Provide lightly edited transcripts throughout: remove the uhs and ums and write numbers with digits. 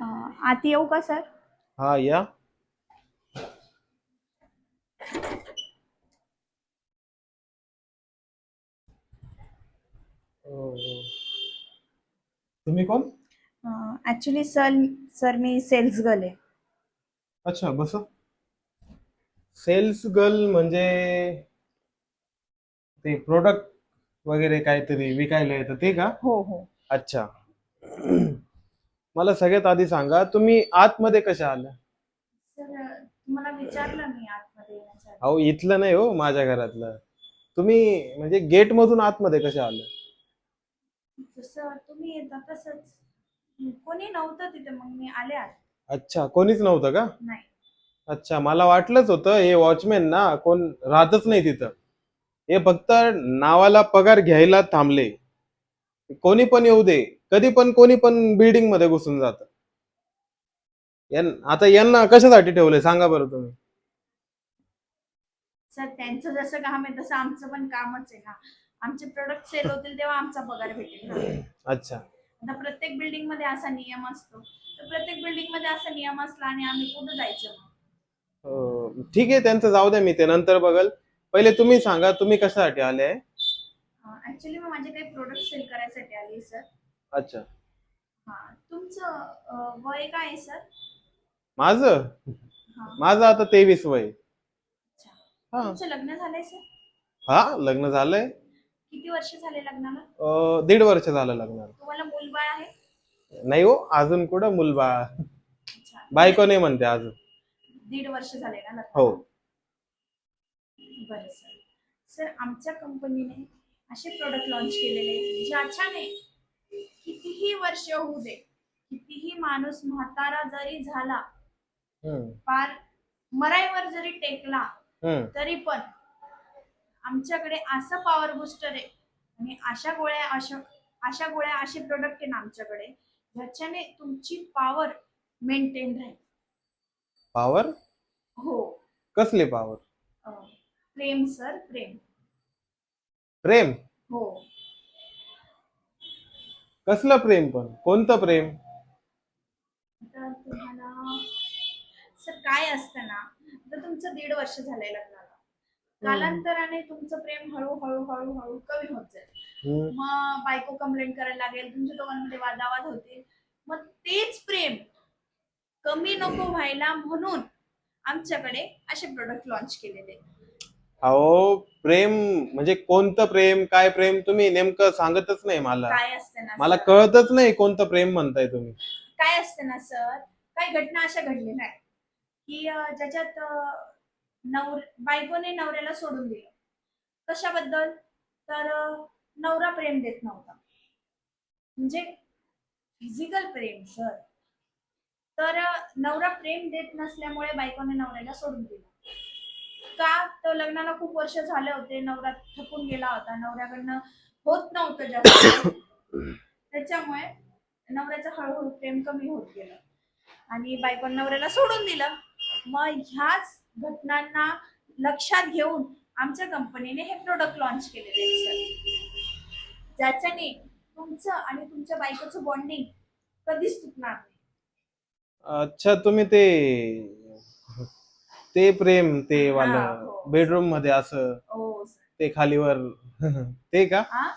आत येऊ का सर? हा या. तुम्ही कोण? ऍक्च्युली सर सर मी सेल्स गर्ल आहे. अच्छा बस. सेल्स गर्ल म्हणजे ते प्रोडक्ट वगैरे काहीतरी विकायला येतं ते का? हो हो. अच्छा. मला सगळ्यात आधी सांगा, तुम्ही आतमध्ये कशा आल्या? सर तुम्हाला विचारलं मी आतमध्ये येण्याच्या आधी. अहो इथलं नाही हो, माझ्या घरातलं. तुम्ही म्हणजे गेट मधून आतमध्ये कशा आल्या? जसं तुम्ही येता तसंच. कोणी नव्हतं तिथे मग मी आले आत. अच्छा, कोणीच नव्हतं का? नाही. अच्छा, मला वाटलंच होतं हे वॉचमॅन ना कोण राहतच नाही तिथं. हे फक्त नावाला पगार घ्यायला थांबले. कोणी पण येऊ दे, कधी पण कोणी पण बिल्डिंग मध्ये घुसून जात. आता यांना कशासाठी ठेवलंय सांगा बरं तुम्ही. सर त्यांचं जसं काम आहे तसं आमचं पण कामच आहे ना. आमचे प्रोडक्ट सेल होतील तेव्हा आमचा पगार भेटेल ना. अच्छा. आता प्रत्येक बिल्डिंग मध्ये असा नियम असतो, तर प्रत्येक बिल्डिंग मध्ये असा नियम असला आणि आम्ही कुठं जायचं मग? ठीक आहे, त्यांचं जाऊ द्या, मी ते नंतर बघल. पहिले तुम्ही सांगा, तुम्ही कशासाठी आले? ऍक्च्युली मी माझे काही प्रोडक्ट सेल करायसाठी आली सर. अच्छा. हा. तुमचं वय काय आहे सर? माझं हा. माझं आता 23 वय. अच्छा. हा. तुमचं लग्न झालंय सर? हा, लग्न झालंय. किती वर्ष झाले लग्नाला? 1.5 वर्ष झालं लग्नाला. तुम्हाला मूलबाळ आहे? नाही हो, अजून कुठं मुलबाळ. अच्छा. बायको नाही म्हणते अजून. 1.5 वर्ष झाले ना हो. लग्नाला? बरं सर. सर आमच्या कंपनीने असे प्रोडक्ट लॉन्च केलेले ज्याच्याने कितीही वर्ष होऊ दे, कितीही माणूस म्हातारा जरी झाला, फार मराईवर जरी टेकला, तरी पण आमच्याकडे असं पॉवर बूस्टर आहे आणि अशा गोळ्या असे प्रोडक्ट आहे ना आमच्याकडे ज्याच्याने तुमची पॉवर मेंटेन राहील. पॉवर? हो. कसली पॉवर? प्रेम सर, प्रेम. प्रेम? हो. कसलं प्रेम पण? कोणतं प्रेम? तर तुम्हाला सर काय असतं ना, तर तुमचं 1.5 वर्ष झालंय लग्नाला. कालांतराने तुमचं प्रेम हळूहळू हळूहळू कमी होत जाईल. मग बायको कंप्लेंट करायला लागेल, तुमच्या दोघांमध्ये वादावाद होतील. मग तेच प्रेम कमी नको व्हायला म्हणून आमच्याकडे असे प्रोडक्ट लॉन्च केलेले. अहो, प्रेम म्हणजे कोणतं प्रेम, काय प्रेम, तुम्ही नेमकं सांगतच नाही मला. काय असतं ना मला सर, कळतच नाही कोणतं प्रेम म्हणताय तुम्ही. काय असतं ना सर, काही घटना अशा घडलेल्या आहेत की ज्याच्यात बायकोने नवऱ्याला सोडून दिलं. कशाबद्दल? तर नवरा प्रेम देत नव्हता, म्हणजे फिजिकल प्रेम सर. तर नवरा प्रेम देत नसल्यामुळे बायकोने नवऱ्याला सोडून दिलं. का? तर लग्नाला खूप वर्ष झाले होते, नवरा थकून गेला होता, नवऱ्याकडनं होत नव्हतं जास्त. त्याच्यामुळे नवऱ्याचं हळूहळू प्रेम कमी होत गेलं आणि बायकोने नवऱ्याला सोडून दिलं. मग ह्याच घटनांना लक्षात घेऊन आमच्या कंपनीने हे प्रोडक्ट लॉन्च केलेले आहे, ज्याच्याने तुमचं आणि तुमच्या बायकोचं बॉन्डिंग कधीच तुटणार नाही. अच्छा, तुम्ही ते ते प्रेम ते वालं हो. बेडरूम मध्ये असं हो ते खालीवर ते का? हा.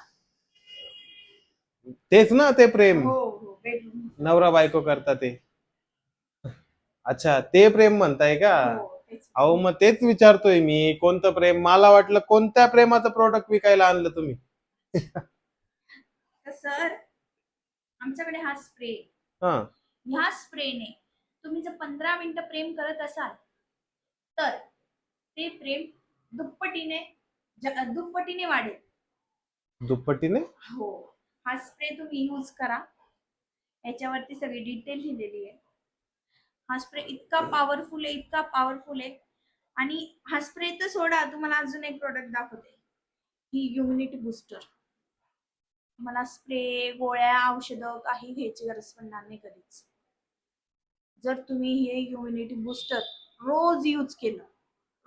तेच ना ते प्रेम हो हो, बेडरूम. नवरा बायको करता ते. अच्छा, ते प्रेम म्हणताय का? हो, तेच. अहो मग तेच विचारतोय मी, कोणतं प्रेम. मला वाटलं कोणत्या प्रेमाचं प्रोडक्ट विकायला आणलं तुम्ही. तर सर आमच्याकडे हा स्प्रे, हा. ह्या स्प्रेने तुम्ही जर 15 मिनिटं प्रेम करत असाल तर ते प्रेम दुप्पटीने वाढेल. दुप्पटीने? हो. हा स्प्रे तुम्ही यूज करा. याच्यावरती सगळी डिटेल लिहिलेली आहे. हा स्प्रे इतका पॉवरफुल आहे, इतका पॉवरफुल आहे. आणि हा स्प्रे तर सोडा, तुम्हाला अजून एक प्रोडक्ट दाखवते, ही इम्युनिटी बूस्टर. तुम्हाला स्प्रे, गोळ्या, औषधं काही घ्यायची गरज पडणार नाही कधीच, जर तुम्ही हे इम्युनिटी बूस्टर रोज यूज केलं.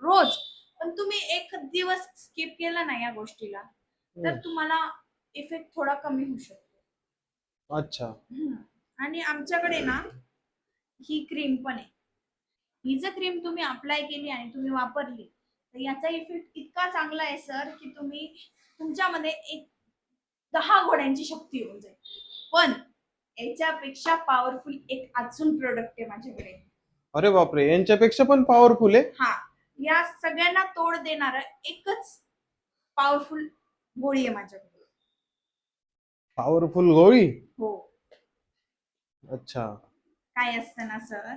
रोज. पण तुम्ही एक दिवस स्किप केला ना या गोष्टीला, तर तुम्हाला इफेक्ट थोडा कमी होऊ शकतो. अच्छा. आणि आमच्याकडे ना ही क्रीम पण आहे. ही जर क्रीम तुम्ही अप्लाय केली आणि तुम्ही वापरली तर याचा इफेक्ट इतका चांगला आहे सर की तुम्ही तुमच्यामध्ये एक 10 घोड्यांची शक्ती येऊन जाईल. पण याच्यापेक्षा पॉवरफुल एक अजून प्रोडक्ट आहे माझ्याकडे. अरे बापरे, यांच्यापेक्षा पण पॉवरफुल आहे? हा, या सगळ्यांना तोड देणारा एकच पॉवरफुल गोळी आहे माझ्याकडे. पॉवरफुल गोळी? हो. अच्छा. काय असतं ना सर,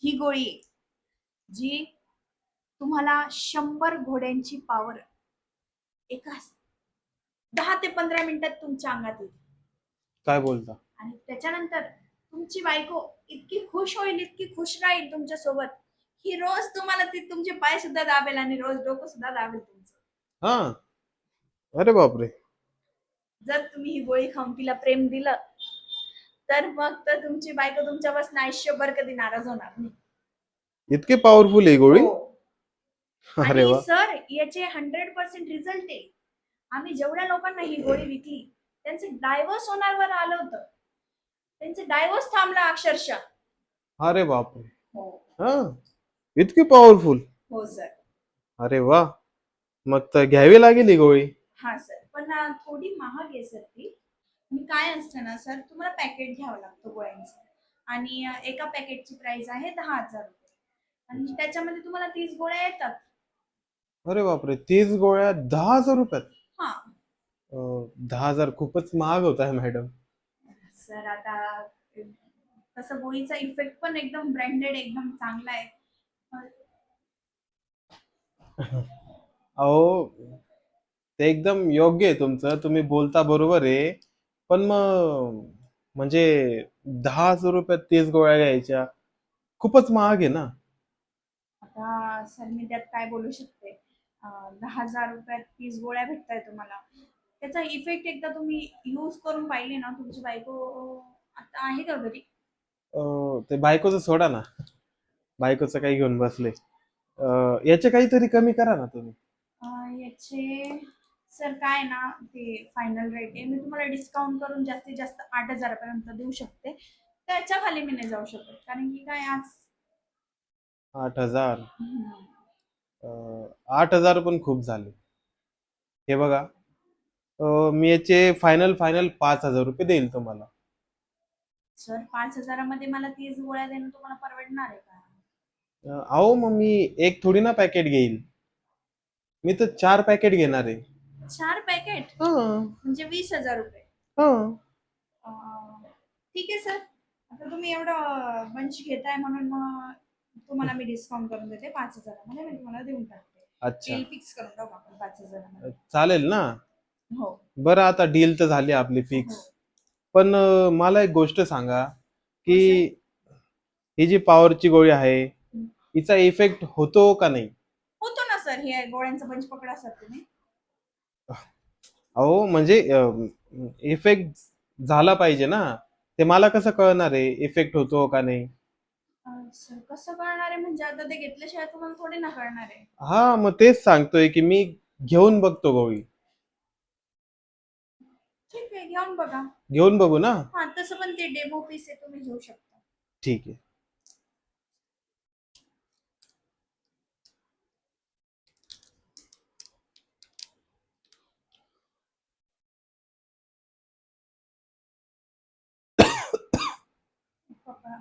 ही गोळी आहे, जी तुम्हाला 100 घोड्यांची पॉवर एका 10 ते 15 मिनिटात तुमच्या अंगात येईल. काय बोलता? आणि त्याच्यानंतर तुमची बायको इतकी खुश होईल, इतकी खुश राहील तुमच्या सोबत की रोज तुम्हाला ती तुमचे पाय सुद्धा दाबेल आणि रोज डोकं सुद्धा दाबेल तुमचं. हा. अरे बापरे. जर तुम्ही ही गोळी खाऊन तिला प्रेम दिलं तर मग तर तुमची बायको तुमच्यापासून आयुष्यभर कधी नाराज होणार नाही. इतकी पॉवरफुल आहे गोळी? हो. अरे आणि वा. सर याचे 100% रिझल्ट आहे. आम्ही जेवढ्या लोकांना ही गोळी विकली त्यांचे डायव्हर्स होण्यावर आलं होतं. त्यांचे डायव्हर्स थांबला अक्षरशः. अरे बापरे. हो. हा, इतकी पॉवरफुल? हो सर. अरे वा. मग तर घ्यावी लागेल ही गोळी. हा सर, पण थोडी महाग आहे सर ती. आणि काय असतं ना सर, तुम्हाला पॅकेट घ्यावं लागतं गोळ्यांचं. आणि एका पॅकेटची प्राइस आहे 10,000 रुपये. आणि त्याच्यामध्ये तुम्हाला 30 गोळ्या येतात. अरे बापरे, 30 गोळ्या 10,000 रुपयात? हा 10,000 खूपच महाग होत आहे मॅडम. सर, आता तसं गोळीचा इफेक्ट पण एकदम ब्रँडेड एकदम चांगला आहे. अहो, ते एकदम योग्य आहे तुमचं, तुम्ही बोलता बरोबर आहे. पण मग म्हणजे 10,000 रुपयात 30 गोळ्या घ्यायच्या, खूपच महाग आहे ना. आता सर मी त्यात काय बोलू शकते. 10,000 रुपयात 30 गोळ्या भेटताय तुम्हाला. त्याचा इफेक्ट एकदा तुम्ही यूज करून पाहिले ना, तुमची बायको आता आहे का घरी? ते बायकोचं सोडा ना, बायकोचं काही घेऊन बसले. याचे काहीतरी कमी करा ना तुम्ही. याचे सर काय ना, ते फायनल रेट आहे. मी तुम्हाला डिस्काउंट करून जास्तीत जास्त 8,000 पर्यंत देऊ शकते. त्याच्या खाली मी नाही जाऊ शकत कारण की काय आज 8,000? हम्म. 8,000 पण खूप झाले. हे बघा, मी याचे फायनल फायनल 5,000 रुपये देईल तुम्हाला. सर 5,000 मध्ये मला 30 गोळ्या देणं तुम्हाला परवडणार आहे का? अहो, मग मी एक थोडी ना पॅकेट घेईल, मी तर 4 पॅकेट घेणार आहे. 4 पॅकेट हा. म्हणजे 20,000 रुपये. हा. ठीक आहे सर. आता तुम्ही एवढं बंच घेताय म्हणून मग तुम्हाला मी डिस्काउंट करून देते. 5,000 मध्ये मी तुम्हाला देऊन टाकते. अच्छा, डील फिक्स करून टाकू आपण 5,000 मध्ये. चालेल ना. हो. बरं, आता डील तर झाली आपली फिक्स. हो. पण मला एक गोष्ट सांगा हो की सर. ही जी पॉवरची गोळी आहे, हं. हिचा इफेक्ट होतो का नाही? होतो ना सर, हे गोळ्यांचा बंच पकडा सर तुम्ही. अहो, म्हणजे इफेक्ट झाला पाहिजे ना. ते मला कसं कळणार आहे इफेक्ट होतो का नाही? सर कसं कळणार आहे म्हणजे आता ते घेतल्याशिवाय तुम्हाला थोडी ना कळणार आहे. हा, मग तेच सांगतोय की मी घेऊन बघतो गोळी. ठीक आहे, घेऊन बघा. घेऊन बघू ना. हा, तसं पण ते डेमो पीस आहे, तुम्ही घेऊ शकता. ठीक आहे.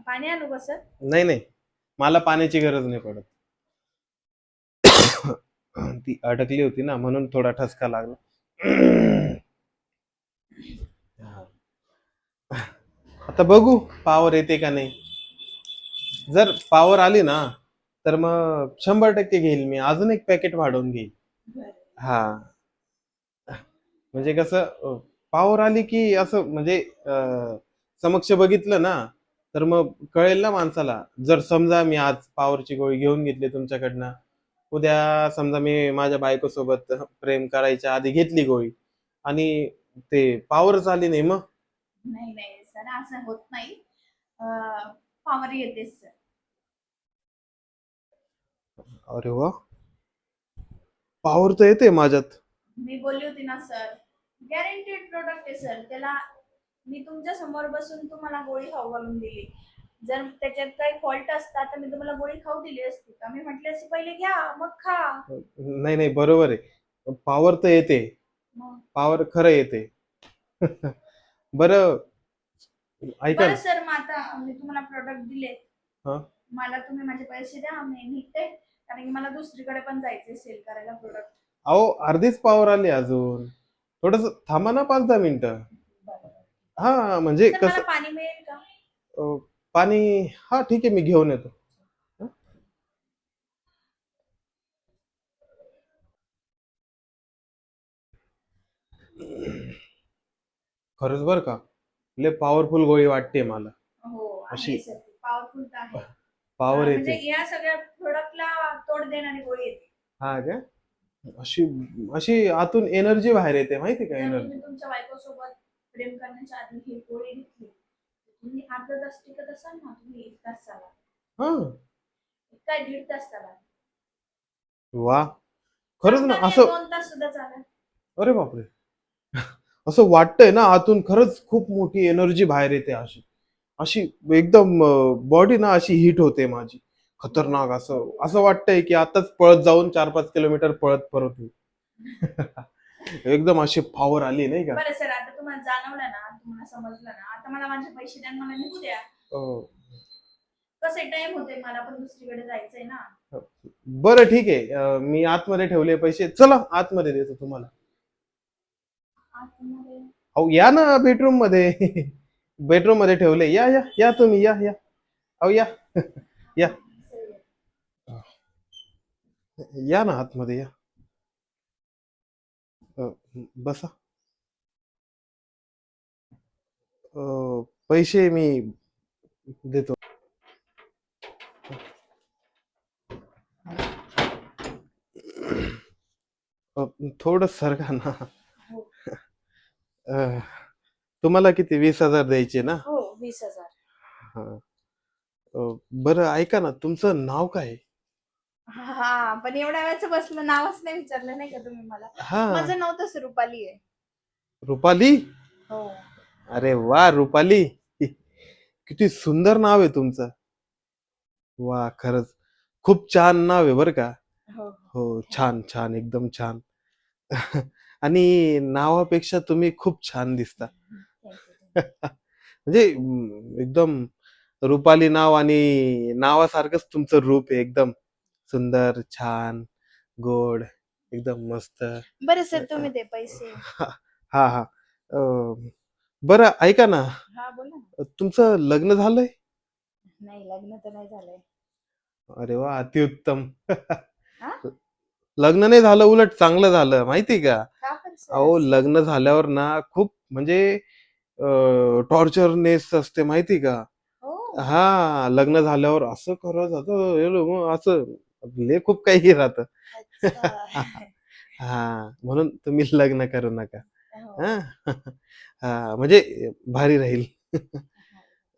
पाणी आणू का सर? नाही नाही, मला पाण्याची गरज नाही पडत. ती अडकली होती ना, म्हणून थोडा ठसका लागला. आता बघू पॉवर येते का नाही. जर पॉवर आली ना तर मग 100% घेईल, मी अजून एक पॅकेट वाढवून घेईल. बरं. हा, म्हणजे कसं पॉवर आली की असं म्हणजे समक्ष बघितलं ना तर मग कळेल ना माणसाला. जर समजा मी आज पॉवरची गोळी घेऊन घेतली तुमच्याकडनं, उद्या समजा मी माझ्या बायकोसोबत प्रेम करायच्या आधी घेतली गोळी आणि ते पॉवरच आली नाही, मग नाही नाही सर, असं होत नाही. पॉवर येतेच सर. अरे वा, पॉवर तर येते माझ्यात. मी बोलली होती ना सर, गॅरंटेड प्रोडक्ट आहे सर. त्याला मी तुमच्या समोर बसून तुम्हाला गोळी खाऊ घालून दिली. जर त्याच्यात काही फॉल्ट असता तर मी तुम्हाला गोळी खाऊ दिली असती का? मी म्हटले असते पहिले घ्या मग खा. नाही नाही, बरोबर आहे. पॉवर तर येते, मग पॉवर खरं येते. बरं, ऐका बरं ना. सर, मग आता मी तुम्हाला प्रोडक्ट दिले, हा, मला तुम्ही माझे पैसे द्या, मी निघते, कारण की मला दुसरीकडे पण जायचंय सेल करायला प्रोडक्ट. अहो अर्धीच पॉवर आली अजून. थोडस थांबा ना, 5-10 मिनिटं. हा म्हणजे सर मला कसं, पाणी मिळेल का? पाणी, हा ठीक आहे, मी घेऊन येतो. हं? खरंच बरं का, लय पॉवरफुल गोळी वाटते मला. हो अशी आहे सर, पॉवरफुल तर आहे. पॉवर म्हणजे येते. या सगळ्या प्रोडक्टला तोड देणारी गोळी येते. हा का, अशी अशी आतून एनर्जी बाहेर येते, माहिती का, जर एनर्जी. तुम्ही तुमच्या बायकोसोबत प्रेम करण्याच्या आधी ही गोळी घेतली, तर तुम्ही अर्धा तास टिकत असाल ना, तुम्ही 1 तास चाला, हा, काय 1.5 तास चाला, वा, खरंच ना चांगलं नाही असं. 2 तास सुद्धा चाला. अरे बापरे, असं वाटतंय ना आतून, खरंच खूप मोठी एनर्जी बाहेर येते अशी. अशी एकदम बॉडी ना अशी हिट होते माझी, खतरनाक. असं असं वाटतंय की आताच पळत जाऊन 4-5 किलोमीटर पळत परत येऊ. एकदम अशी पॉवर आली, नाही का. बरं सर, आता तुम्हाला जाणवलं ना, तुम्हाला समजलं ना, आता मला माझे पैसे द्या आणि मला निघू द्या. अं, कसे टाइम होते, मला पण दुसरीकडे जायचंय ना. बरं ठीक आहे, मी आतमध्ये ठेवले पैसे, चला आतमध्ये देतो तुम्हाला. आतमध्ये? अहो या ना बेडरूम मध्ये. बेडरूम मध्ये ठेवले, या या या, तुम्ही या या. अहो या. या या ना, आतमध्ये या. अ, बसा. पैसे मी देतो. थोडं सरका ना. हो अ, तुम्हाला किती, 20,000 द्यायचे ना? हो, 20,000. हा. बरं ऐका ना, तुमचं नाव काय आहे? हा, पण एवढ्या वेळचं बसलं, नावच नाही विचारलं नाही का तुम्ही मला? हा, माझं नाव तसं रुपाली आहे. रुपाली. हो अरे वा रुपाली, किती सुंदर नाव आहे तुमचं. वा, खरंच खूप छान नाव आहे बरं का. हो. हो, छान छान, एकदम छान. आणि नावापेक्षा तुम्ही खूप छान दिसता. थँक्यू. म्हणजे एकदम रुपाली नाव, आणि नावासारखंच तुमचं रूप आहे, एकदम सुंदर, छान, गोड, एकदम मस्त. बरं सर, तुम्ही ते पैसे. हा हा. बरं ऐका ना, हा बोला ना. तुमचं लग्न झालंय? नाही, लग्न तर नाही झालंय. अरे वा, अतिउत्तम. हा? लग्न नाही झालं, उलट चांगलं झालं, माहिती का. का पण सर अहो असं? लग्न झाल्यावर ना खूप म्हणजे टॉर्चरनेस असते, माहिती का. हो. हा, लग्न झाल्यावर असं करा जातं, हे लो, मग असं लय खूप काही राहतं. अच्छा. हा, म्हणून तुम्ही लग्न करू नका. हो. हा. हा, म्हणजे भारी राहील.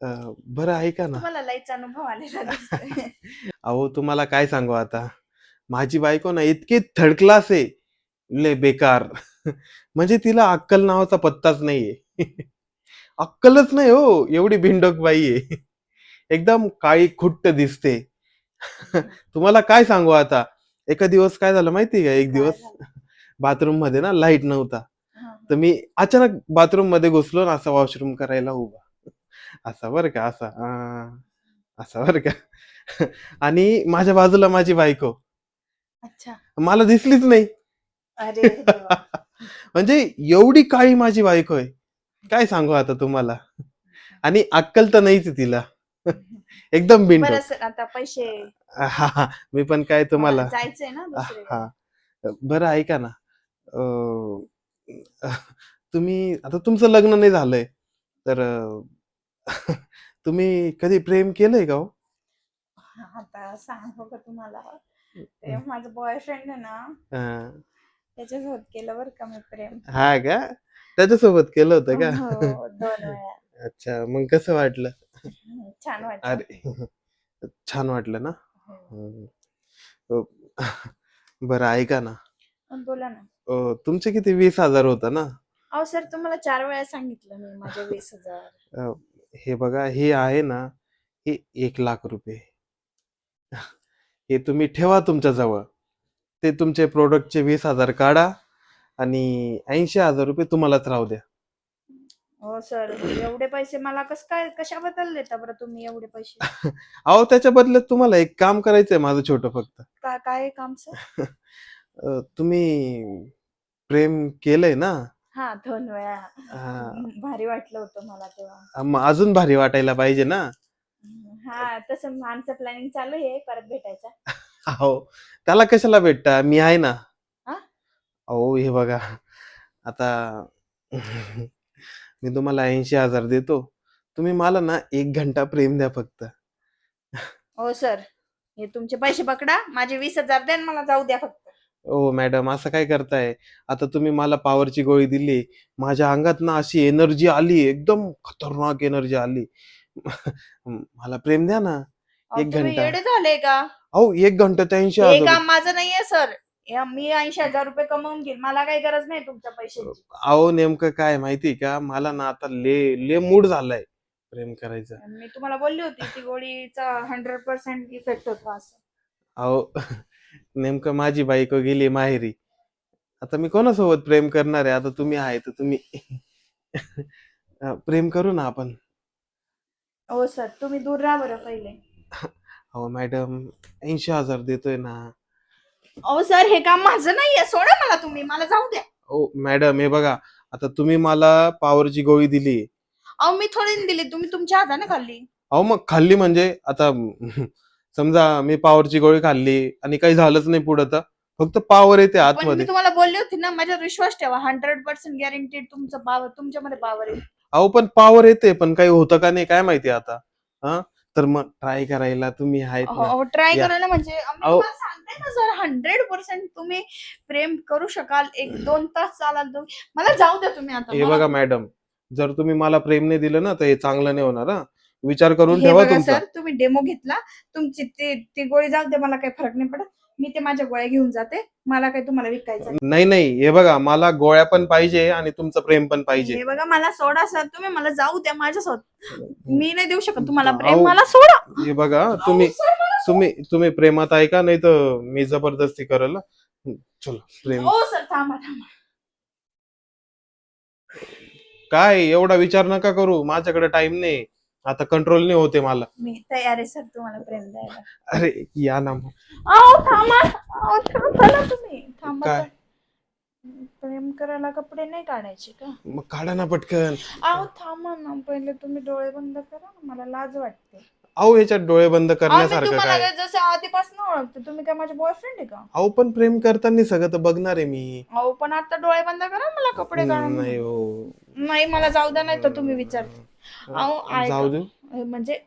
बरं ऐका ना. तुम्हाला लयच अनुभव आलेला दिसतोय. अहो तुम्हाला काय सांगू आता, माझी बायको ना इतकी थर्ड क्लास आहे, लय बेकार. म्हणजे तिला अक्कल नावाचा पत्ताच नाहीये. अक्कलच नाही हो, एवढी भिंडोक बाई आहे. एकदम काळी खुट्ट दिसते. तुम्हाला काय सांगू आता, एका दिवस काय झालं माहिती का, एक काय दिवस झालं? बाथरूम मध्ये ना लाईट नव्हता. हा, तर मी अचानक बाथरूम मध्ये घुसलो ना, असा वॉशरूम करायला उभा, असा बरं का, असा असा बरं का. आणि माझ्या बाजूला माझी बायको, अच्छा. मला दिसलीच नाही. अरे देवा. म्हणजे एवढी काळी माझी बायको आहे, काय सांगू आता तुम्हाला. आणि अक्कल तर नाहीच आहे तिला. एकदम बिनडोक. बरं सर, आता पैसे. हा हा, मी पण काय मला तुम्हाला. जायचंय ना हा, दुसरीकडे. बरं ऐका ना. अं, तुम्ही आता, तुमचं लग्न नाही झालंय, तर तुम्ही कधी प्रेम केलंय का हो? आता सांगू का तुम्हाला, ते माझं बॉयफ्रेंड आहे ना, अं, त्याच्यासोबत केलं बरं का मी प्रेम. हा का, त्याच्यासोबत केलं होतं का. हो, 2 वेळा. अच्छा, मग कसं वाटलं? छान वाटलं. अरे, छान वाटलं ना. हो. हं. अ, बरं ऐका ना, बोला ना. तुमचे किती, 20,000 होतं ना. अहो सर, तुम्हाला 4 वेळा सांगितलं मी माझे 20,000. अ, हे बघा, हे आहे ना, हे 1,00,000 रुपये हे तुम्ही ठेवा तुमच्या जवळ. ते तुमचे प्रोडक्टचे 20,000 काढा आणि 80,000 रुपये तुम्हालाच राहू द्या. हो सर, एवढे पैसे मला कशाबद्दल देता बरं तुम्ही एवढे पैसे? अहो त्याच्या बदल्यात तुम्हाला एक काम करायचंय माझं छोटं फक्त. काय आहे काम सर? तुम्ही प्रेम केलंय ना? हा, 2 वेळा. हा, भारी वाटलं होतं मला तेव्हा. मग अजून भारी वाटायला पाहिजे ना. हा, तसं आमचं प्लॅनिंग चालू आहे परत भेटायचा. अहो त्याला कशाला भेटता, मी आहे ना. हा? अहो हे बघा आता मी तुम्हाला 80,000 देतो. तुम्ही मला ना 1 घंटा प्रेम द्या फक्त. हो सर, हे तुमचे पैसे पकडा, माझे 20,000 द्या आणि मला जाऊ द्या फक्त. ओ मॅडम असं काय करताय? आता तुम्ही मला पॉवरची गोळी दिली. माझ्या अंगात ना अशी एनर्जी आली, एकदम खतरनाक एनर्जी आली. मला प्रेम द्या ना. अहो, 1 तुम्ही घंटा. येडे झाले का? अहो 1 घंटा ते हे 80,000. काम माझं नाहीये सर. मी 80,000 रुपये कमवून घेईल, मला काही गरज नाही तुमच्या पैशाची. अहो नेमकं काय माहिती का, मला ना आता ले मूड झालाय प्रेम करायचा. मी तुम्हाला बोलली होती ती गोळीचा 100% इफेक्ट होता असं. अहो नेमकं माझी बायको गेली माहेरी. आता मी कोणासोबत प्रेम करणार आहे? आता तुम्ही आहे तर तुम्ही प्रेम करू ना आपण. हो सर, तुम्ही दूर राहा बरं पहिले. अहो मॅडम 80,000 देतोय ना. अहो सर, हे काम माझं नाहीये, सोडा मला तुम्ही, मला जाऊ द्या. ओ मॅडम हे बघा, आता तुम्ही मला पॉवरची गोळी दिली. अहो मी थोडी दिली, तुम्ही तुमच्या हाताने खाल्ली. अहो मग खाल्ली म्हणजे आता समजा मी पॉवरची गोळी खाल्ली आणि काही झालंच नाही पुढं, तर फक्त पॉवर येते पण मी आतमध्ये. तुम्हाला बोलली होती ना, माझ्यावर विश्वास ठेवा. 100% गॅरंटीड तुमचं पावर, तुमच्यामध्ये पावर आहे. अहो पण पॉवर येते, पण काही होतं का नाही काय माहिती आता. हा, तर मग ट्राय करायला तुम्ही आहेत ना. हो, ट्राय या. करायला म्हणजे मी अहो. तुम्हाला सांगते ना सर, 100% तुम्ही प्रेम करू शकाल. 1-2 तास चालाल तुम्ही. मला जाऊ द्या तुम्ही आता. हे मला- बघा मॅडम, जर तुम्ही मला प्रेम नाही दिलं ना तर हे चांगलं नाही होणार. हा, विचार करून हे ठेवा बघा तुमचा. सर, तुम्ही डेमो घेतला, तुमची ती गोळी जाऊ दे, मला काही फरक नाही पडत. मी ते माझ्या गोळ्या घेऊन जाते, मला काही तुम्हाला विकायचं नाही नाही, हे बघा मला गोळ्या पण पाहिजे आणि तुमचं प्रेम पण पाहिजे. हे बघा, मला सोडा सर, तुम्ही मला जाऊ द्या माझ्यासोबत. मी नाही देऊ शकत तुम्हाला प्रेम, अहो, मला सोडा. हे बघा अहो, सर, मला तुम्ही तुम्ही प्रेमात ऐका, नाही तर मी जबरदस्ती करेल. चलो प्रेम. हो सर, थांबा. काय एवढा विचार नका करू, माझ्याकडे टाइम नाही आता, कंट्रोल नाही होते मला. मी तयार आहे सर तुम्हाला प्रेम द्यायला. अरे या ना मग. अहो थांबा, अहो थांबा ना तुम्ही, थांबा. काय? प्रेम करायला कपडे नाही काढायचे का? मग काढा ना पटकन. अहो थांबा ना, पहिले तुम्ही डोळे बंद करा ना, मला लाज वाटते. अहो याच्यात डोळे बंद अहो, मी करण्यासारखं तुम्हाला काय? जसं आधीपासून ओळखते, तुम्ही काय माझे बॉयफ्रेंड आहे का? अहो पण प्रेम करताना सगळं तर बघणार आहे मी. अहो पण आता डोळे बंद करा, मला कपडे काढून. नाही हो. नाही, मला जाऊ द्या, नाही तर तुम्ही विचारते. अहो ऐका. जाऊ दे. म्हणजे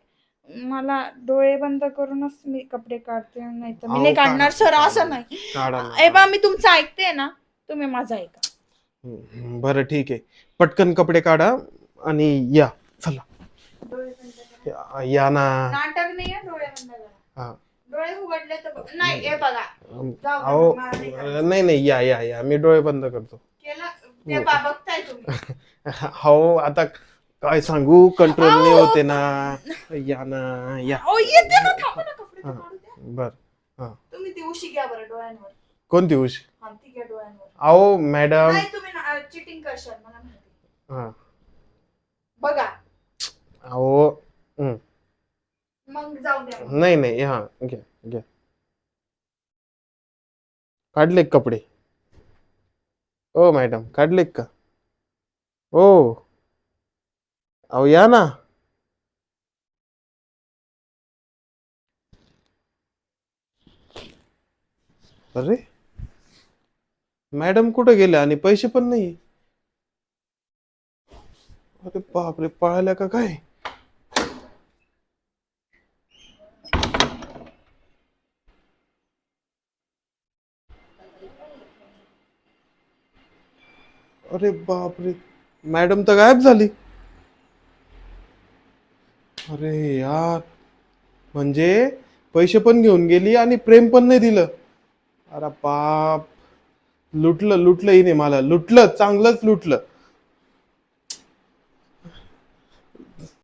मला डोळे बंद करूनच मी कपडे काढते, नाही तर मी अहो, नाही काढणार सर, असं नाही. काढा ना. ए बा, मी तुमचं ऐकते ना, तुम्ही माझं ऐका. बरं ठीक आहे, पटकन कपडे काढा आणि या. चला डोळे बंद करा. या ना. नाटक नाही आहे, डोळे बंद करा. हा. डोळे उघडले तर नाही, हे बघा. जाऊ द्या, अहो मला नाही करायचं. नाही नाही, या या या, मी डोळे बंद करतो. केलं ते बघताय तुम्ही. हो आता काय सांगू, कंट्रोल नाही होते ना. या ना या. अहो येते ना, थांबा ना, कपडे तर काढू द्या. बर. तुम्ही ती उशी घ्या बरं डोळ्यांवर. कोणती उशी? हा, ती घ्या डोळ्यांवर. अहो मॅडम. नाही, तुम्ही चिटिंग करशाल, मला माहिती. हा. बघा, अहो मग जाऊ द्या. नाही नाही, हा घ्या घ्या. काढले का कपडे? ओ मॅडम काढले का? ओ अहो या ना. अरे मॅडम कुठे गेल्या आणि पैसे पण नाही. अरे बापरे, पळाल्या का काय? अरे बापरे, मॅडम तर गायब झाली. अरे यार, म्हणजे पैसे पण घेऊन गेली आणि प्रेम पण नाही दिलं. अरे बाप, लुटलं हिने मला, लुटलं, चांगलंच लुटलं.